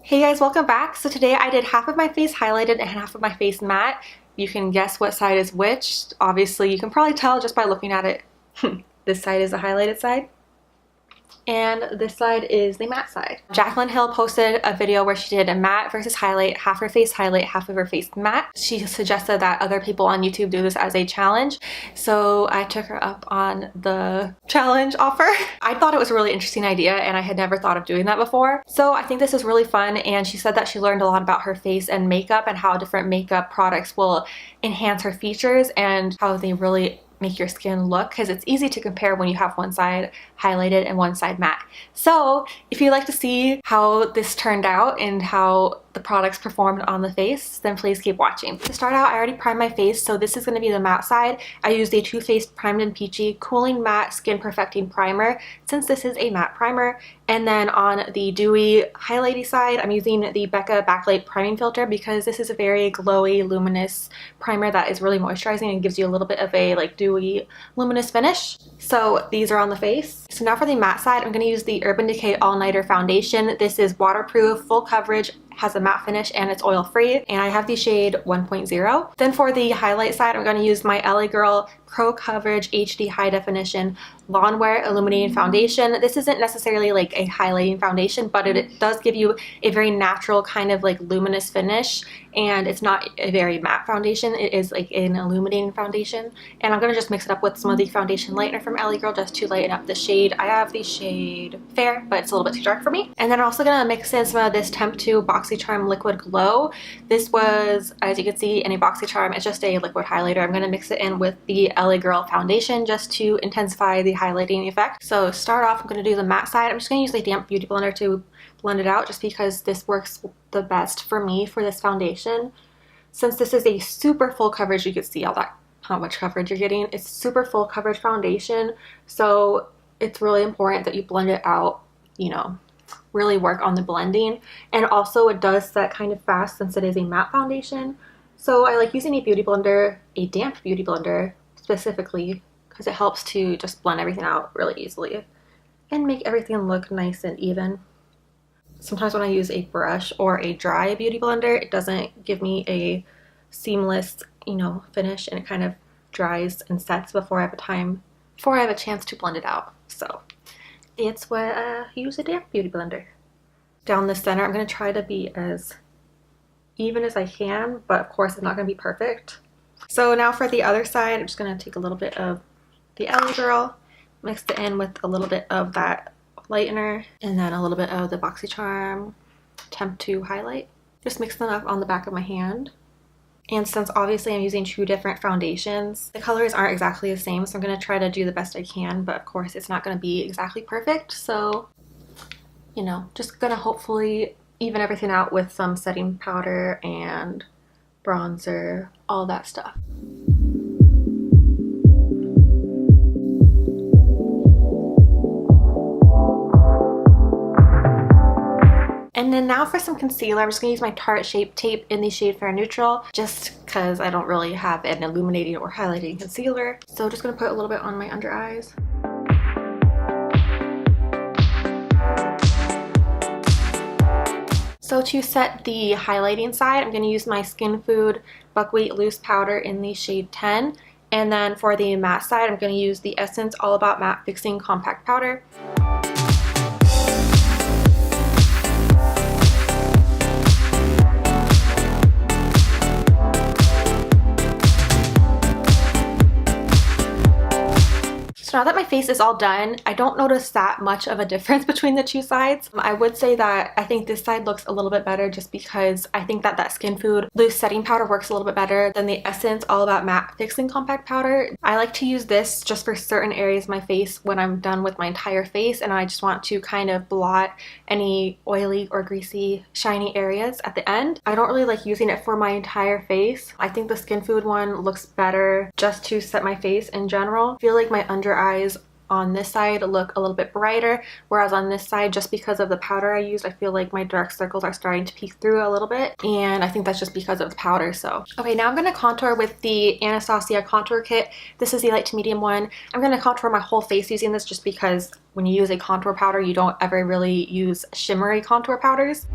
Hey guys, welcome back. So today I did half of my face highlighted and half of my face matte. You can guess what side is which. Obviously, you can probably tell just by looking at it. This side is the highlighted side, and this side is the matte side. Jaclyn Hill posted a video where she did a matte versus highlight, half her face highlight, half of her face matte. She suggested that other people on YouTube do this as a challenge, so I took her up on the challenge offer. I thought it was a really interesting idea and I had never thought of doing that before. So I think this is really fun, and she said that she learned a lot about her face and makeup and how different makeup products will enhance her features and how they really make your skin look, because it's easy to compare when you have one side highlighted and one side matte. So if you'd like to see how this turned out and how the products performed on the face, then please keep watching. To start out, I already primed my face, so this is going to be the matte side. I used a Too Faced Primed in Peachy Cooling Matte Skin Perfecting Primer, since this is a matte primer. And then on the dewy highlighty side, I'm using the Becca Backlight Priming Filter because this is a very glowy, luminous primer that is really moisturizing and gives you a little bit of a like dewy, luminous finish. So these are on the face. So now for the matte side, I'm going to use the Urban Decay All Nighter Foundation. This is waterproof, full coverage, has a matte finish, and it's oil free, and I have the shade 1.0. Then for the highlight side, I'm going to use my LA Girl Pro Coverage HD High Definition Lawnwear Illuminating Foundation. This isn't necessarily like a highlighting foundation, but it does give you a very natural kind of like luminous finish, and it's not a very matte foundation. It is like an illuminating foundation, and I'm going to just mix it up with some of the foundation lightener from LA Girl just to lighten up the shade. I have the shade Fair, but it's a little bit too dark for me. And then I'm also going to mix in some of this Temptu Boxycharm Liquid Glow. This was, as you can see, in a Boxycharm. It's just a liquid highlighter. I'm going to mix it in with the LA Girl foundation just to intensify the highlighting effect. So start off, I'm going to do the matte side. I'm just going to use a damp beauty blender to blend it out just because this works the best for me for this foundation. Since this is a super full coverage, you can see how much coverage you're getting. It's super full coverage foundation, so it's really important that you blend it out, you know, really work on the blending. And also it does set kind of fast since it is a matte foundation. So I like using a beauty blender, a damp beauty blender specifically, because it helps to just blend everything out really easily and make everything look nice and even. Sometimes when I use a brush or a dry beauty blender, it doesn't give me a seamless, you know, finish, and it kind of dries and sets before I have a chance to blend it out. So it's why I use a damp beauty blender. Down the center, I'm going to try to be as even as I can, but of course it's not going to be perfect. So now for the other side, I'm just going to take a little bit of the LA Girl, mix it in with a little bit of that lightener, and then a little bit of the Boxycharm Temptu highlight. Just mix them up on the back of my hand. And since obviously I'm using two different foundations, the colors aren't exactly the same, so I'm going to try to do the best I can, but of course it's not going to be exactly perfect. So, you know, just going to hopefully even everything out with some setting powder and bronzer, all that stuff. And then now for some concealer, I'm just going to use my Tarte Shape Tape in the shade Fair Neutral, just because I don't really have an illuminating or highlighting concealer. So just going to put a little bit on my under eyes. So to set the highlighting side, I'm going to use my Skinfood Buckwheat Loose Powder in the shade 10. And then for the matte side, I'm going to use the Essence All About Matte Fixing Compact Powder. Now that my face is all done, I don't notice that much of a difference between the two sides. I would say that I think this side looks a little bit better just because I think that Skinfood loose setting powder works a little bit better than the Essence All About Matte Fixing Compact Powder. I like to use this just for certain areas of my face when I'm done with my entire face and I just want to kind of blot any oily or greasy shiny areas at the end. I don't really like using it for my entire face. I think the Skinfood one looks better just to set my face in general. I feel like my under eyes on this side look a little bit brighter, whereas on this side, just because of the powder I used, I feel like my dark circles are starting to peek through a little bit, and I think that's just because of the powder. So okay, now I'm going to contour with the Anastasia contour kit. This is the light to medium one. I'm going to contour my whole face using this just because when you use a contour powder, you don't ever really use shimmery contour powders.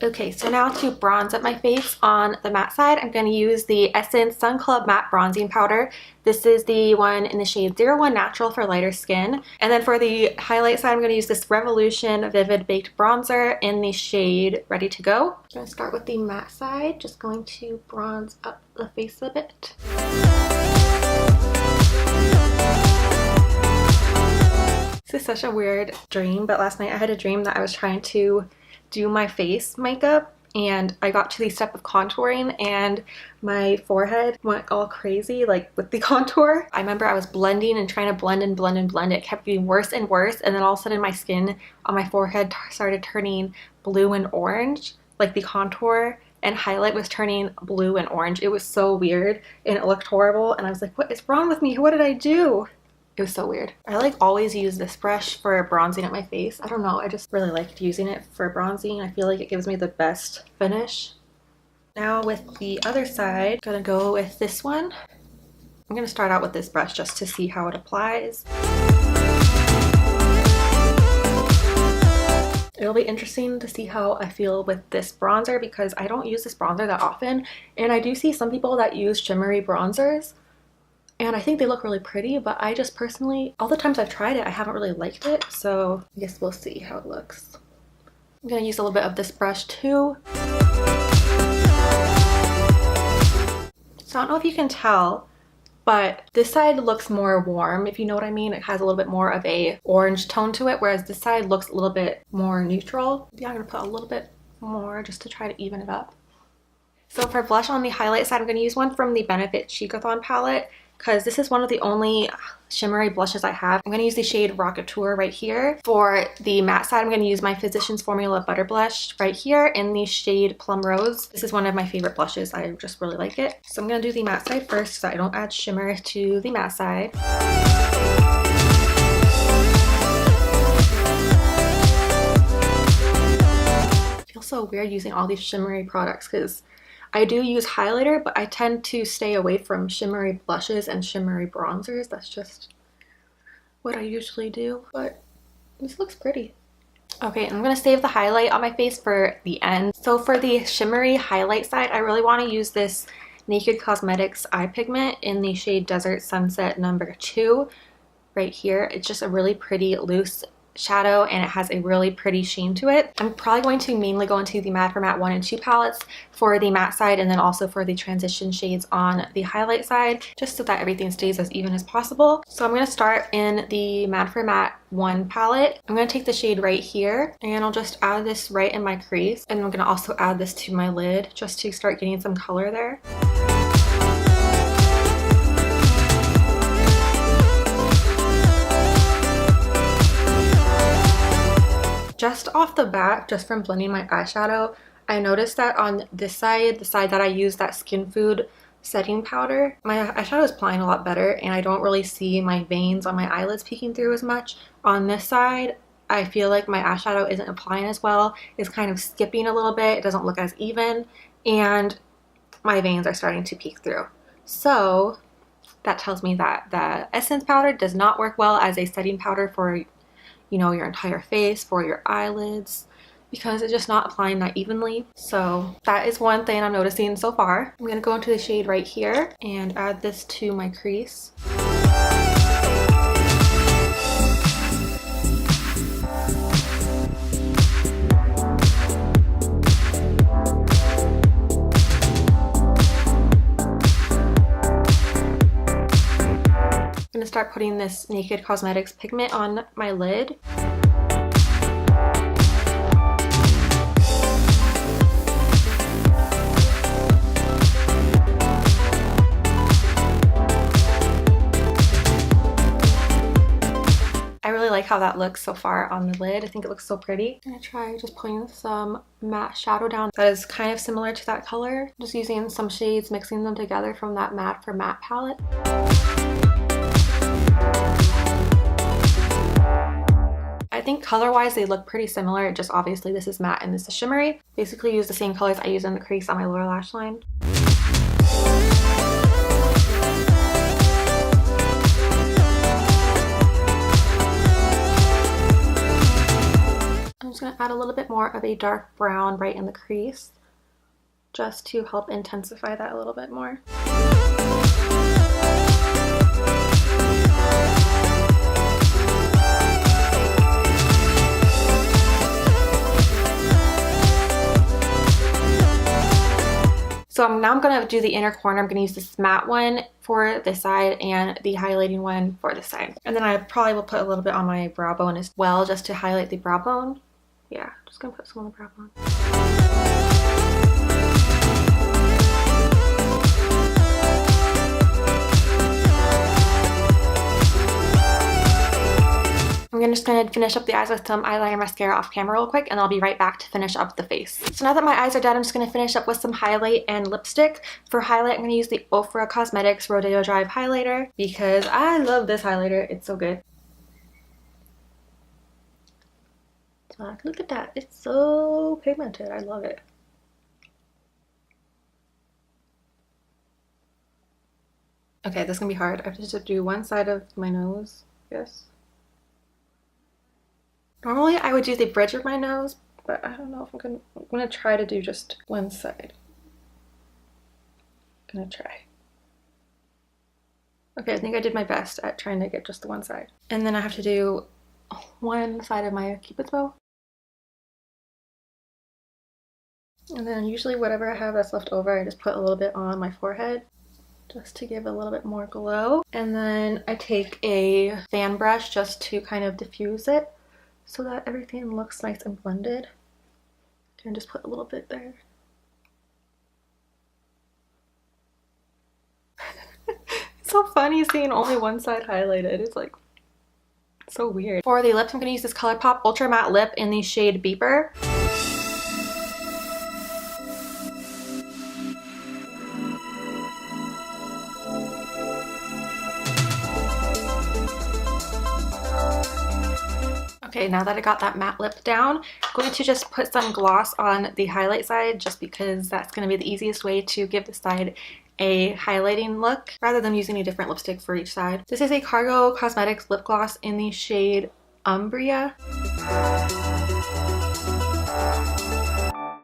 Okay, so now to bronze up my face on the matte side, I'm going to use the Essence Sun Club Matte Bronzing Powder. This is the one in the shade 01 Natural for lighter skin. And then for the highlight side, I'm going to use this Revolution Vivid Baked Bronzer in the shade Ready to Go. I'm going to start with the matte side, just going to bronze up the face a bit. This is such a weird dream, but last night I had a dream that I was trying to do my face makeup and I got to the step of contouring and my forehead went all crazy like with the contour. I remember I was blending and trying to blend and blend and blend. It kept getting worse and worse, and then all of a sudden my skin on my forehead started turning blue and orange, like the contour and highlight was turning blue and orange. It was so weird and it looked horrible and I was like, what is wrong with me? What did I do? It was so weird. I like always use this brush for bronzing up my face. I don't know, I just really liked using it for bronzing. I feel like it gives me the best finish. Now with the other side, I'm gonna go with this one. I'm gonna start out with this brush just to see how it applies. It'll be interesting to see how I feel with this bronzer because I don't use this bronzer that often, and I do see some people that use shimmery bronzers. And I think they look really pretty, but I just personally, all the times I've tried it, I haven't really liked it. So I guess we'll see how it looks. I'm gonna use a little bit of this brush too. So I don't know if you can tell, but this side looks more warm, if you know what I mean. It has a little bit more of a orange tone to it, whereas this side looks a little bit more neutral. Yeah, I'm gonna put a little bit more just to try to even it up. So for blush on the highlight side, I'm gonna use one from the Benefit Cheekathon palette, because this is one of the only shimmery blushes I have. I'm going to use the shade Rockateur right here. For the matte side, I'm going to use my Physicians Formula Butter Blush right here in the shade Plum Rose. This is one of my favorite blushes. I just really like it. So I'm going to do the matte side first so I don't add shimmer to the matte side. It feels so weird using all these shimmery products because I do use highlighter, but I tend to stay away from shimmery blushes and shimmery bronzers. That's just what I usually do, but this looks pretty. Okay, I'm gonna save the highlight on my face for the end. So for the shimmery highlight side, I really want to use this Naked Cosmetics eye pigment in the shade Desert Sunset number 2 right here. It's just a really pretty loose shadow and it has a really pretty sheen to it. I'm probably going to mainly go into the Matte for Matte 1 and 2 palettes for the matte side and then also for the transition shades on the highlight side, just so that everything stays as even as possible. So I'm going to start in the Matte for Matte 1 palette. I'm going to take the shade right here and I'll just add this right in my crease, and I'm going to also add this to my lid just to start getting some color there. Just off the bat, just from blending my eyeshadow, I noticed that on this side, the side that I use that Skinfood setting powder, my eyeshadow is applying a lot better and I don't really see my veins on my eyelids peeking through as much. On this side, I feel like my eyeshadow isn't applying as well. It's kind of skipping a little bit. It doesn't look as even and my veins are starting to peek through. So that tells me that the Essence powder does not work well as a setting powder for, you know, your entire face, for your eyelids, because it's just not applying that evenly. So that is one thing I'm noticing so far. I'm going to go into the shade right here and add this to my crease. I'm going to start putting this Naked Cosmetics pigment on my lid. I really like how that looks so far on the lid. I think it looks so pretty. I'm going to try just putting some matte shadow down that is kind of similar to that color. Just using some shades, mixing them together from that Matte for Matte palette. think color-wise they look pretty similar, just obviously this is matte and this is shimmery. Basically use the same colors I use in the crease on my lower lash line. I'm just going to add a little bit more of a dark brown right in the crease, just to help intensify that a little bit more. So now I'm going to do the inner corner. I'm going to use this matte one for this side and the highlighting one for this side. And then I probably will put a little bit on my brow bone as well, just to highlight the brow bone. Yeah, just going to put some on the brow bone. I'm just going to finish up the eyes with some eyeliner mascara off camera real quick, and I'll be right back to finish up the face. So now that my eyes are done, I'm just going to finish up with some highlight and lipstick. For highlight, I'm going to use the Ofra Cosmetics Rodeo Drive highlighter because I love this highlighter. It's so good. Look at that. It's so pigmented. I love it. Okay, this is going to be hard. I have to just do one side of my nose, yes. Normally I would do the bridge of my nose, but I don't know if I'm gonna try to do just one side. Gonna try. Okay, I think I did my best at trying to get just the one side. And then I have to do one side of my Cupid's bow. And then usually whatever I have that's left over, I just put a little bit on my forehead just to give a little bit more glow. And then I take a fan brush just to kind of diffuse it, so that everything looks nice and blended. And just put a little bit there. It's so funny seeing only one side highlighted. It's like so weird. For the lips, I'm going to use this ColourPop Ultra Matte Lip in the shade Beeper. Okay, now that I got that matte lip down, I'm going to just put some gloss on the highlight side just because that's going to be the easiest way to give the side a highlighting look rather than using a different lipstick for each side. This is a Cargo Cosmetics lip gloss in the shade Umbria.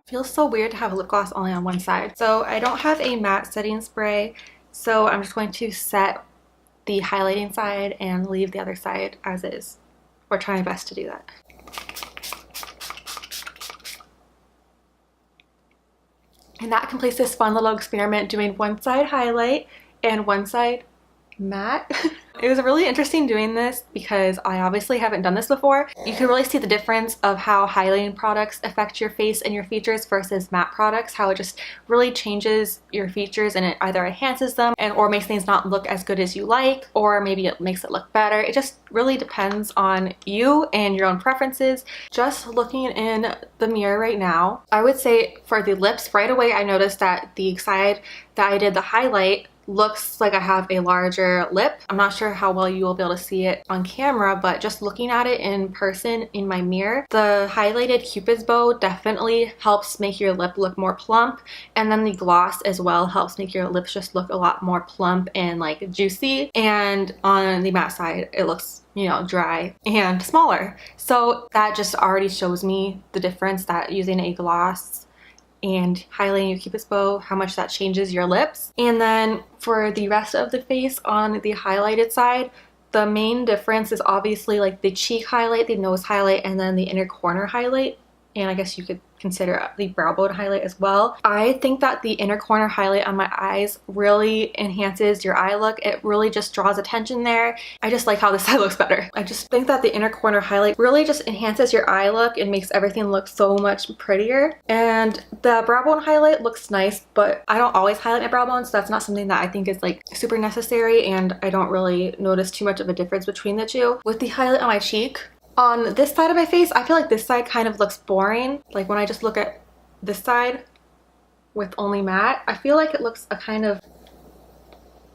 Feels so weird to have a lip gloss only on one side. So I don't have a matte setting spray, so I'm just going to set the highlighting side and leave the other side as is. Or try my best to do that. And that completes this fun little experiment doing one side highlight and one side matte. It was really interesting doing this because I obviously haven't done this before. You can really see the difference of how highlighting products affect your face and your features versus matte products, how it just really changes your features and it either enhances them or makes things not look as good as you like, or maybe it makes it look better. It just really depends on you and your own preferences. Just looking in the mirror right now, I would say for the lips, right away I noticed that the side that I did the highlight looks like I have a larger lip. I'm not sure how well you will be able to see it on camera, but just looking at it in person in my mirror, the highlighted Cupid's bow definitely helps make your lip look more plump, and then the gloss as well helps make your lips just look a lot more plump and like juicy. And on the matte side, it looks, you know, dry and smaller. So that just already shows me the difference that using a gloss and highlighting your Cupid's bow, how much that changes your lips. And then for the rest of the face on the highlighted side, the main difference is obviously like the cheek highlight, the nose highlight, and then the inner corner highlight. And I guess you could consider the brow bone highlight as well. I think that the inner corner highlight on my eyes really enhances your eye look. It really just draws attention there. I just like how this side looks better. I just think that the inner corner highlight really just enhances your eye look and makes everything look so much prettier. And the brow bone highlight looks nice, but I don't always highlight my brow bone, so that's not something that I think is like super necessary, and I don't really notice too much of a difference between the two. With the highlight on my cheek, on this side of my face, I feel like this side kind of looks boring. Like when I just look at this side with only matte, I feel like it looks a kind of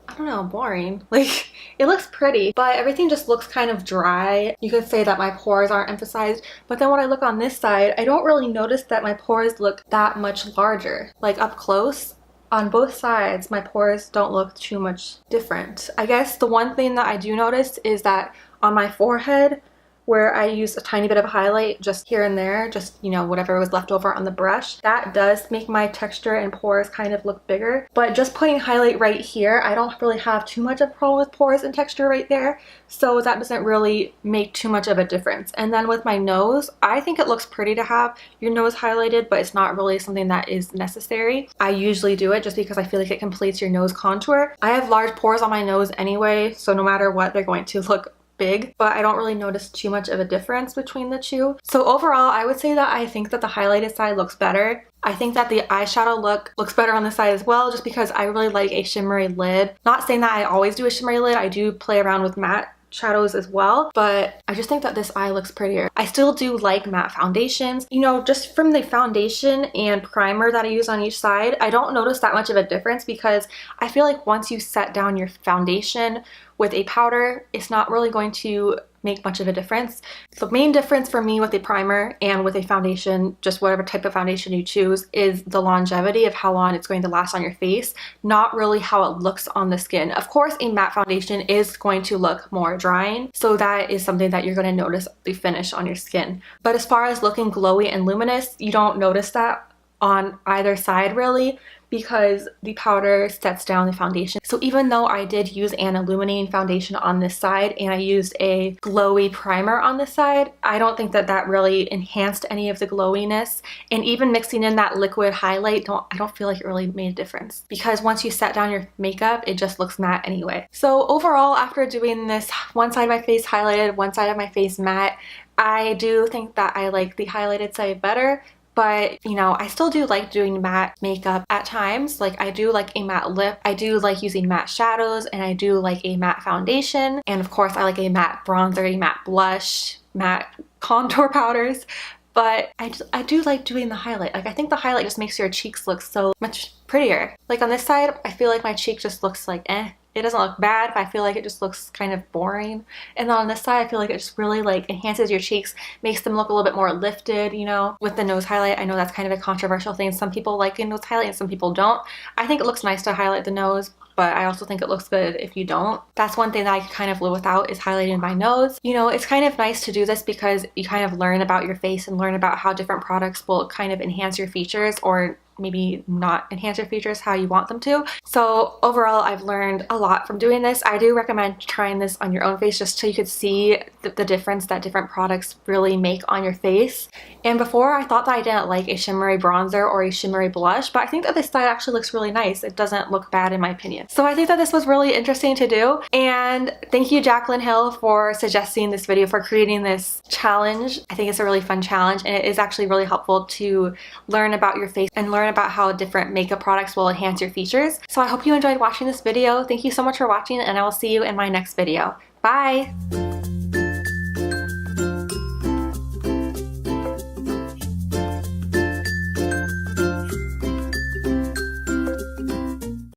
I don't know, boring. Like, it looks pretty, but everything just looks kind of dry. You could say that my pores aren't emphasized, but then when I look on this side, I don't really notice that my pores look that much larger. Like up close, on both sides, my pores don't look too much different. I guess the one thing that I do notice is that on my forehead, where I use a tiny bit of highlight just here and there, just, you know, whatever was left over on the brush, that does make my texture and pores kind of look bigger. But just putting highlight right here, I don't really have too much of a problem with pores and texture right there, so that doesn't really make too much of a difference. And then with my nose, I think it looks pretty to have your nose highlighted, but it's not really something that is necessary. I usually do it just because I feel like it completes your nose contour. I have large pores on my nose anyway, so no matter what, they're going to look big, but I don't really notice too much of a difference between the two. So overall, I would say that I think that the highlighted side looks better. I think that the eyeshadow look looks better on this side as well, just because I really like a shimmery lid. Not saying that I always do a shimmery lid, I do play around with matte shadows as well, but I just think that this eye looks prettier. I still do like matte foundations. You know, just from the foundation and primer that I use on each side, I don't notice that much of a difference because I feel like once you set down your foundation with a powder, it's not really going to make much of a difference. The main difference for me with a primer and with a foundation, just whatever type of foundation you choose, is the longevity of how long it's going to last on your face, not really how it looks on the skin. Of course, a matte foundation is going to look more drying, so that is something that you're going to notice the finish on your skin. But as far as looking glowy and luminous, you don't notice that on either side really, because the powder sets down the foundation. So even though I did use an illuminating foundation on this side and I used a glowy primer on this side, I don't think that that really enhanced any of the glowiness. And even mixing in that liquid highlight, I don't feel like it really made a difference, because once you set down your makeup, it just looks matte anyway. So overall, after doing this, one side of my face highlighted, one side of my face matte, I do think that I like the highlighted side better. But, you know, I still do like doing matte makeup at times. Like, I do like a matte lip, I do like using matte shadows, and I do like a matte foundation. And of course, I like a matte bronzer, a matte blush, matte contour powders. But I do like doing the highlight. Like, I think the highlight just makes your cheeks look so much prettier. Like on this side, I feel like my cheek just looks like eh. It doesn't look bad, but I feel like it just looks kind of boring. And then on this side, I feel like it just really like enhances your cheeks, makes them look a little bit more lifted, you know. With the nose highlight, I know that's kind of a controversial thing. Some people like a nose highlight and some people don't. I think it looks nice to highlight the nose, but I also think it looks good if you don't. That's one thing that I could kind of live without, is highlighting my nose. You know, it's kind of nice to do this because you kind of learn about your face and learn about how different products will kind of enhance your features, or maybe not enhance your features how you want them to. So overall, I've learned a lot from doing this. I do recommend trying this on your own face just so you could see the difference that different products really make on your face. And before, I thought that I didn't like a shimmery bronzer or a shimmery blush, but I think that this side actually looks really nice. It doesn't look bad in my opinion. So I think that this was really interesting to do. And thank you, Jaclyn Hill, for suggesting this video, for creating this challenge. I think it's a really fun challenge, and it is actually really helpful to learn about your face and learn about how different makeup products will enhance your features. So I hope you enjoyed watching this video. Thank you so much for watching, and I will see you in my next video. Bye!